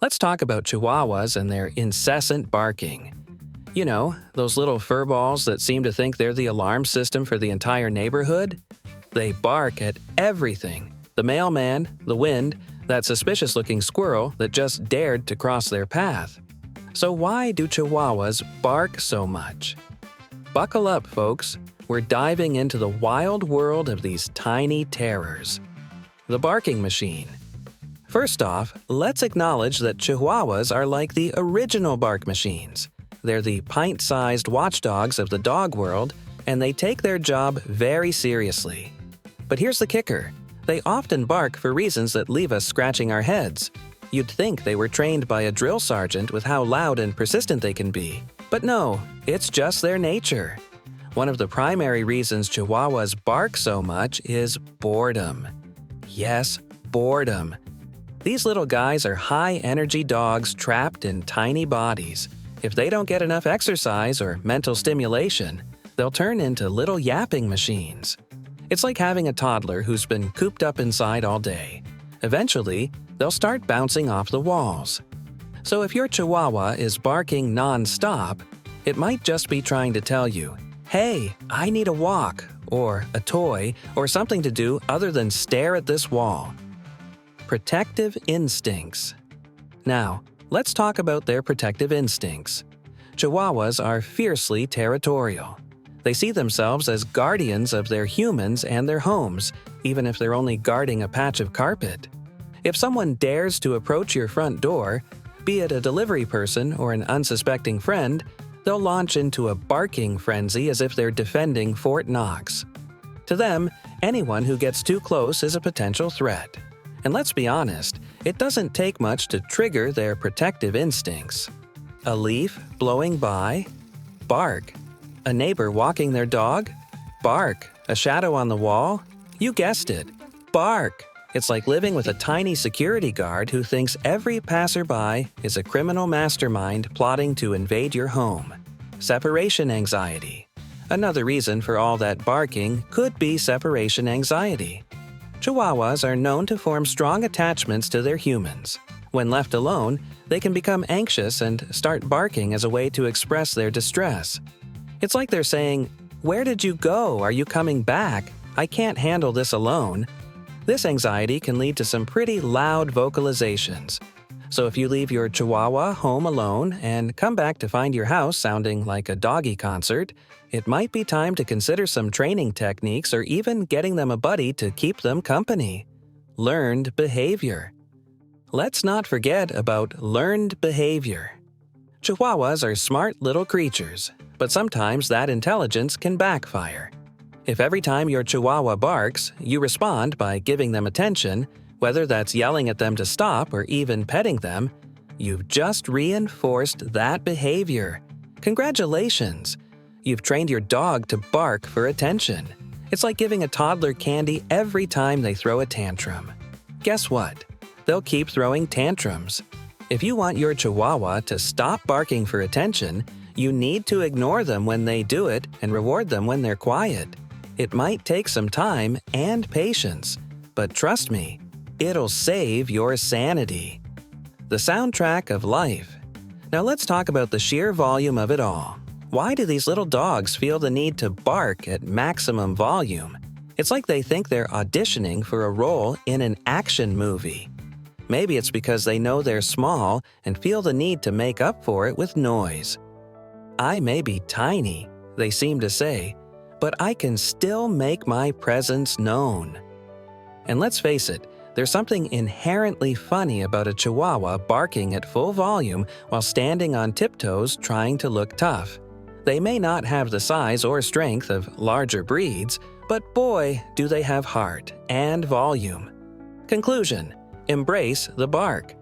Let's talk about Chihuahuas and their incessant barking. You know, those little furballs that seem to think they're the alarm system for the entire neighborhood? They bark at everything. The mailman, the wind, that suspicious-looking squirrel that just dared to cross their path. So why do Chihuahuas bark so much? Buckle up, folks. We're diving into the wild world of these tiny terrors. The barking machine. First off, let's acknowledge that Chihuahuas are like the original bark machines. They're the pint-sized watchdogs of the dog world, and they take their job very seriously. But here's the kicker. They often bark for reasons that leave us scratching our heads. You'd think they were trained by a drill sergeant with how loud and persistent they can be. But no, it's just their nature. One of the primary reasons Chihuahuas bark so much is boredom. Yes, boredom. These little guys are high-energy dogs trapped in tiny bodies. If they don't get enough exercise or mental stimulation, they'll turn into little yapping machines. It's like having a toddler who's been cooped up inside all day. Eventually, they'll start bouncing off the walls. So if your Chihuahua is barking non-stop, it might just be trying to tell you, "Hey, I need a walk," or a toy, or something to do other than stare at this wall. Protective instincts. Now, let's talk about their protective instincts. Chihuahuas are fiercely territorial. They see themselves as guardians of their humans and their homes, even if they're only guarding a patch of carpet. If someone dares to approach your front door, be it a delivery person or an unsuspecting friend, they'll launch into a barking frenzy as if they're defending Fort Knox. To them, anyone who gets too close is a potential threat. And let's be honest, it doesn't take much to trigger their protective instincts. A leaf blowing by? Bark. A neighbor walking their dog? Bark. A shadow on the wall? You guessed it. Bark. It's like living with a tiny security guard who thinks every passerby is a criminal mastermind plotting to invade your home. Separation anxiety. Another reason for all that barking could be separation anxiety. Chihuahuas are known to form strong attachments to their humans. When left alone, they can become anxious and start barking as a way to express their distress. It's like they're saying, "Where did you go? Are you coming back? I can't handle this alone." This anxiety can lead to some pretty loud vocalizations. So if you leave your Chihuahua home alone and come back to find your house sounding like a doggy concert, it might be time to consider some training techniques or even getting them a buddy to keep them company. Learned behavior. Let's not forget about learned behavior. Chihuahuas are smart little creatures, but sometimes that intelligence can backfire. If every time your Chihuahua barks, you respond by giving them attention, whether that's yelling at them to stop or even petting them, you've just reinforced that behavior. Congratulations! You've trained your dog to bark for attention. It's like giving a toddler candy every time they throw a tantrum. Guess what? They'll keep throwing tantrums. If you want your Chihuahua to stop barking for attention, you need to ignore them when they do it and reward them when they're quiet. It might take some time and patience, but trust me, it'll save your sanity. The soundtrack of life. Now let's talk about the sheer volume of it all. Why do these little dogs feel the need to bark at maximum volume? It's like they think they're auditioning for a role in an action movie. Maybe it's because they know they're small and feel the need to make up for it with noise. "I may be tiny," they seem to say, "but I can still make my presence known." And let's face it, there's something inherently funny about a Chihuahua barking at full volume while standing on tiptoes trying to look tough. They may not have the size or strength of larger breeds, but boy, do they have heart and volume. Conclusion: embrace the bark.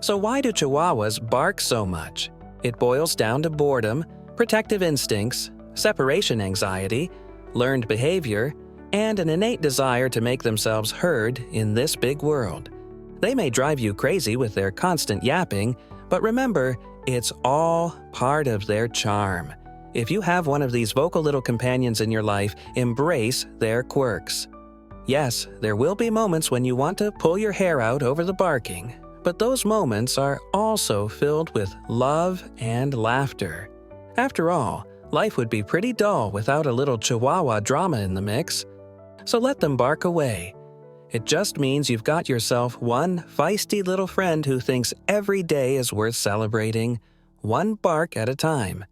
So why do Chihuahuas bark so much? It boils down to boredom, protective instincts, separation anxiety, learned behavior, and an innate desire to make themselves heard in this big world. They may drive you crazy with their constant yapping, but remember, it's all part of their charm. If you have one of these vocal little companions in your life, embrace their quirks. Yes, there will be moments when you want to pull your hair out over the barking, But those moments are also filled with love and laughter. After all, life would be pretty dull without a little Chihuahua drama in the mix. So let them bark away. It just means you've got yourself one feisty little friend who thinks every day is worth celebrating, one bark at a time.